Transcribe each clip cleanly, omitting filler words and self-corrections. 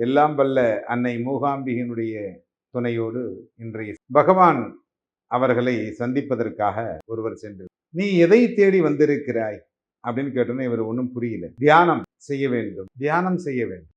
எல்லாம் வல்ல அன்னை மூகாம்பிகையினுடைய துணையோடு இன்றைய பகவான் அவர்களை சந்திப்பதற்காக ஒருவர் சென்று, நீ எதை தேடி வந்திருக்கிறாய் அப்படின்னு கேட்டோன்னே இவர் ஒன்றும் புரியல. தியானம் செய்ய வேண்டும், தியானம் செய்ய வேண்டும்.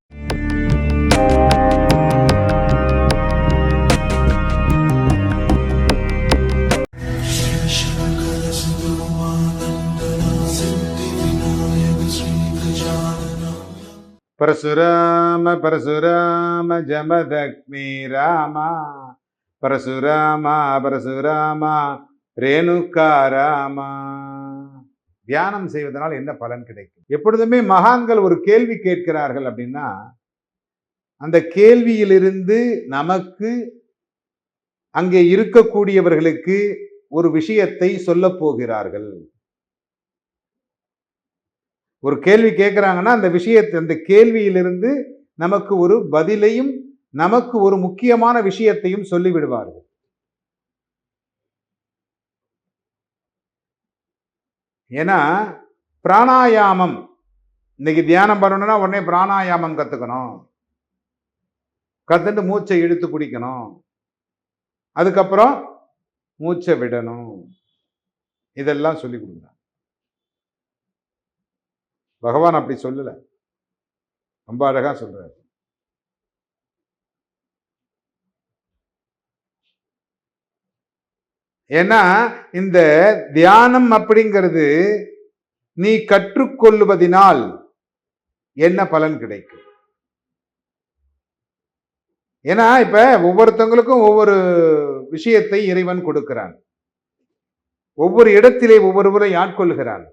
பரசுராம பரசுராம ஜமதக்னி ராமா பரசுராமா பரசுராமா ரேணுகா ராமா. தியானம் செய்வதனால் என்ன பலன் கிடைக்கும்? எப்பொழுதுமே மகான்கள் ஒரு கேள்வி கேட்கிறார்கள் அப்படின்னா அந்த கேள்வியிலிருந்து நமக்கு அங்கே இருக்கக்கூடியவர்களுக்கு ஒரு விஷயத்தை சொல்ல போகிறார்கள். ஒரு கேள்வி கேட்கிறாங்கன்னா அந்த விஷயத்தை, அந்த கேள்வியிலிருந்து நமக்கு ஒரு பதிலையும் நமக்கு ஒரு முக்கியமான விஷயத்தையும் சொல்லிவிடுவார்கள். ஏன்னா பிராணாயாமம், இன்னைக்கு தியானம் பண்ணணும்னா உடனே பிராணாயாமம் கத்துக்கணும், கத்துட்டு மூச்சை இழுத்து குடிக்கணும், அதுக்கப்புறம் மூச்சை விடணும், இதெல்லாம் சொல்லி கொடுக்குறாங்க. பகவான் அப்படி சொல்லல, ரொம்ப அழகா சொல்றாரு. ஏன்னா இந்த தியானம் அப்படிங்கிறது நீ கற்றுக்கொள்வதினால் என்ன பலன் கிடைக்கும்? ஏன்னா இப்ப ஒவ்வொருத்தவங்களுக்கும் ஒவ்வொரு விஷயத்தை இறைவன் கொடுக்கிறான், ஒவ்வொரு இடத்திலே ஒவ்வொருவரை ஆட்கொள்கிறான்.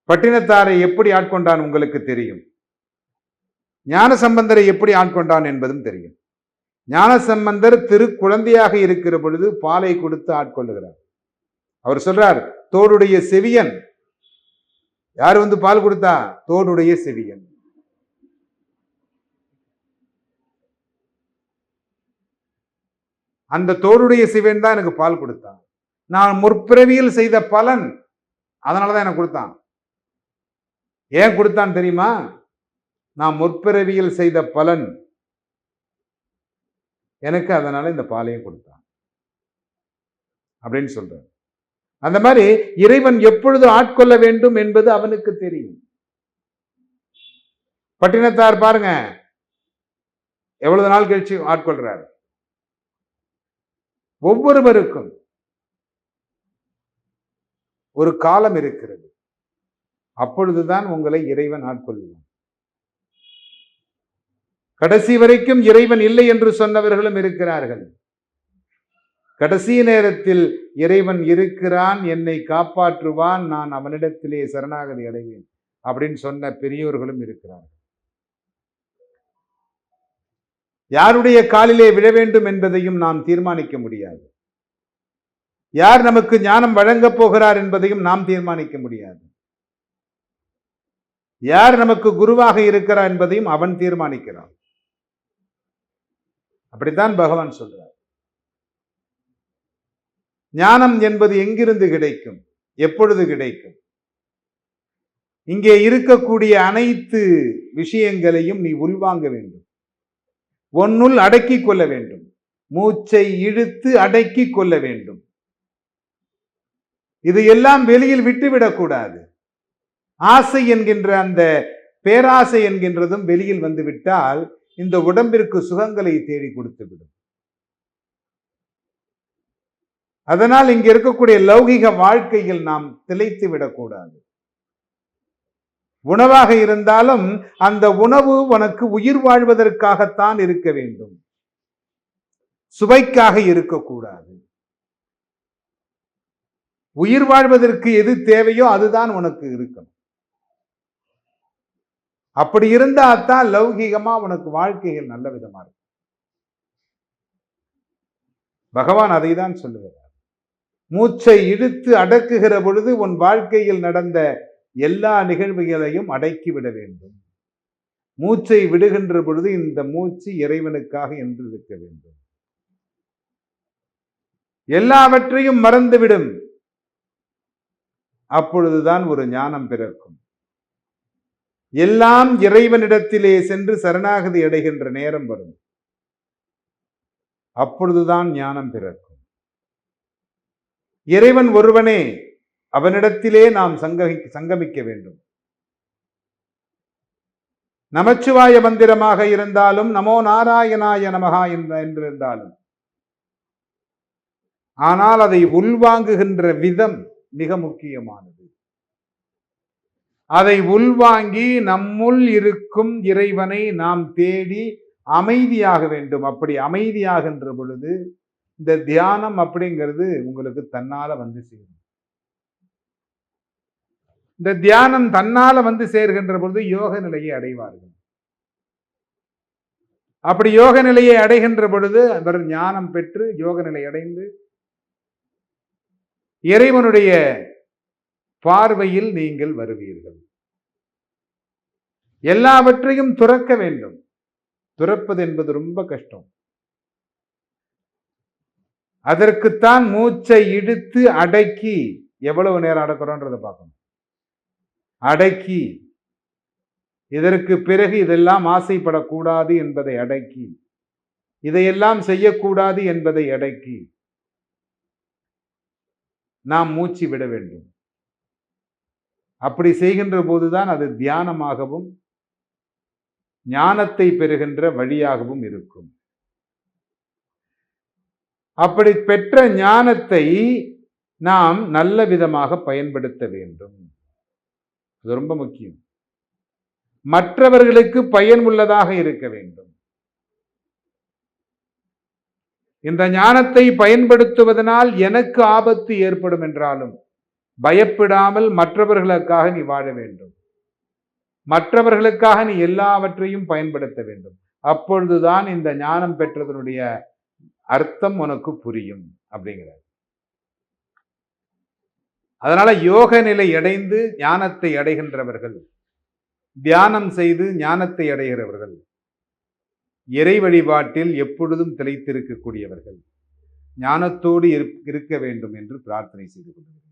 பட்டினத்தாரை எப்படி ஆட்கொண்டான் உங்களுக்கு தெரியும், ஞானசம்பந்தரை எப்படி ஆட்கொண்டான் என்பதும் தெரியும். ஞானசம்பந்தர் குழந்தையாக இருக்கிற பொழுது பாலை கொடுத்து ஆட்கொள்ளுகிறார். அவர் சொல்றார், தோடுடைய செவியன். யார் வந்து பால் கொடுத்தா? தோடுடைய செவியன். அந்த தோடுடைய செவியன் தான் எனக்கு பால் கொடுத்தான். நான் முற்பிறவியில் செய்த பலன், அதனாலதான் எனக்கு கொடுத்தான். ஏன் கொடுத்தான் தெரியுமா? நான் முற்பிறவியில் செய்த பலன் எனக்கு, அதனால இந்த பாலையும் கொடுத்தான் அப்படின்னு சொல்றார். அந்த மாதிரி இறைவன் எப்பொழுது ஆட்கொள்ள வேண்டும் என்பது அவனுக்கு தெரியும். பட்டினத்தார் பாருங்க, எவ்வளவு நாள் கழிச்சு ஆட்கொள்றார். ஒவ்வொருவருக்கும் ஒரு காலம் இருக்கிறது, அப்பொழுதுதான் உங்களை இறைவன் ஆட்கொள்வான். கடைசி வரைக்கும் இறைவன் இல்லை என்று சொன்னவர்களும் இருக்கிறார்கள். கடைசி நேரத்தில் இறைவன் இருக்கிறான், என்னை காப்பாற்றுவான், நான் அவனிடத்திலே சரணாகதி அடைவேன் அப்படின்னு சொன்ன பெரியோர்களும் இருக்கிறார்கள். யாருடைய காலிலே விழ வேண்டும் என்பதையும் நாம் தீர்மானிக்க முடியாது. யார் நமக்கு ஞானம் வழங்கப் போகிறார் என்பதையும் நாம் தீர்மானிக்க முடியாது. யார் நமக்கு குருவாக இருக்கிறார் என்பதையும் அவன் தீர்மானிக்கிறான். அப்படித்தான் பகவான் சொல்றார். ஞானம் என்பது எங்கிருந்து கிடைக்கும், எப்பொழுது கிடைக்கும்? இங்கே இருக்கக்கூடிய அனைத்து விஷயங்களையும் நீ உள்வாங்க வேண்டும், ஒன்னுள் அடக்கி கொள்ள வேண்டும், மூச்சை இழுத்து அடக்கி கொள்ள வேண்டும். இது எல்லாம் வெளியில் விட்டுவிடக்கூடாது. ஆசை என்கின்ற அந்த பேராசை என்கின்றதும் வெளியில் வந்து விட்டால் இந்த உடம்பிற்கு சுகங்களை தேடி கொடுத்துவிடும். அதனால் இங்க இருக்கக்கூடிய லௌகிக வாழ்க்கையில் நாம் திளைத்து விடக்கூடாது. உணவாக இருந்தாலும் அந்த உணவு உனக்கு உயிர் வாழ்வதற்காகத்தான் இருக்க வேண்டும், சுவைக்காக இருக்கக்கூடாது. உயிர் வாழ்வதற்கு எது தேவையோ அதுதான் உனக்கு இருக்கும். அப்படி இருந்தால்தான் லௌகீகமா உனக்கு வாழ்க்கைகள் நல்ல விதமா இருக்கும். பகவான் அதை தான் சொல்லுகிறார். மூச்சை இழுத்து அடக்குகிற பொழுது உன் வாழ்க்கையில் நடந்த எல்லா நிகழ்வுகளையும் அடக்கிவிட வேண்டும். மூச்சை விடுகின்ற பொழுது இந்த மூச்சு இறைவனுக்காக என்று இருக்க வேண்டும். எல்லாவற்றையும் மறந்துவிடும். அப்பொழுதுதான் ஒரு ஞானம் பிறக்கும். எல்லாம் இறைவனிடத்திலே சென்று சரணாகதி அடைகின்ற நேரம் வரும். அப்பொழுதுதான் ஞானம் பிறக்கும். இறைவன் ஒருவனே, அவனிடத்திலே நாம் சங்கமிக்க வேண்டும். நமச்சிவாய மந்திரமாக இருந்தாலும், நமோ நாராயணாய நமகா என்றிருந்தாலும், ஆனால் அதை உள்வாங்குகின்ற விதம் மிக முக்கியமானது. அதை உள்வாங்கி நம்முள் இருக்கும் இறைவனை நாம் தேடி அமைதியாக வேண்டும். அப்படி அமைதியாகின்ற பொழுது இந்த தியானம் அப்படிங்கிறது உங்களுக்கு தன்னால வந்து சேரும். இந்த தியானம் தன்னால வந்து சேர்கின்ற பொழுது யோக நிலையை அடைவார்கள். அப்படி யோக நிலையை அடைகின்ற பொழுது அவர் ஞானம் பெற்று யோக நிலை அடைந்து இறைவனுடைய பார்வையில் நீங்கள் வருவீர்கள். எல்லாவற்றையும் துறக்க வேண்டும். துறப்பது என்பது ரொம்ப கஷ்டம். அதற்குத்தான் மூச்சை இழுத்து அடக்கி, எவ்வளவு நேரம் அடக்கிறோன்றதை பார்க்கணும். அடக்கி, இதற்கு பிறகு இதெல்லாம் ஆசைப்படக்கூடாது என்பதை அடக்கி, இதையெல்லாம் செய்யக்கூடாது என்பதை அடக்கி நாம் மூச்சு விட வேண்டும். அப்படி செய்கின்ற போதுதான் அது தியானமாகவும் ஞானத்தை பெறுகின்ற வழியாகவும் இருக்கும். அப்படி பெற்ற ஞானத்தை நாம் நல்ல விதமாக பயன்படுத்த வேண்டும். அது ரொம்ப முக்கியம். மற்றவர்களுக்கு பயனுள்ளதாக இருக்க வேண்டும். இந்த ஞானத்தை பயன்படுத்துவதனால் எனக்கு ஆபத்து ஏற்படும் என்றாலும் பயப்படாமல் மற்றவர்களுக்காக நீ வாழ வேண்டும். மற்றவர்களுக்காக நீ எல்லாவற்றையும் பயன்படுத்த வேண்டும். அப்பொழுதுதான் இந்த ஞானம் பெற்றதனுடைய அர்த்தம் உனக்கு புரியும் அப்படிங்கிறார். அதனால யோக நிலை அடைந்து ஞானத்தை அடைகின்றவர்கள், தியானம் செய்து ஞானத்தை அடைகிறவர்கள், இறை வழிபாட்டில் எப்பொழுதும் திளைத்திருக்கக்கூடியவர்கள், ஞானத்தோடு இருக்க வேண்டும் என்று பிரார்த்தனை செய்து கொள்கிறேன்.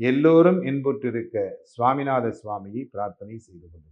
எல்லோரும் இன்புற்றிருக்க சுவாமிநாத சுவாமியை பிரார்த்தனை செய்து கொள்கிறேன்.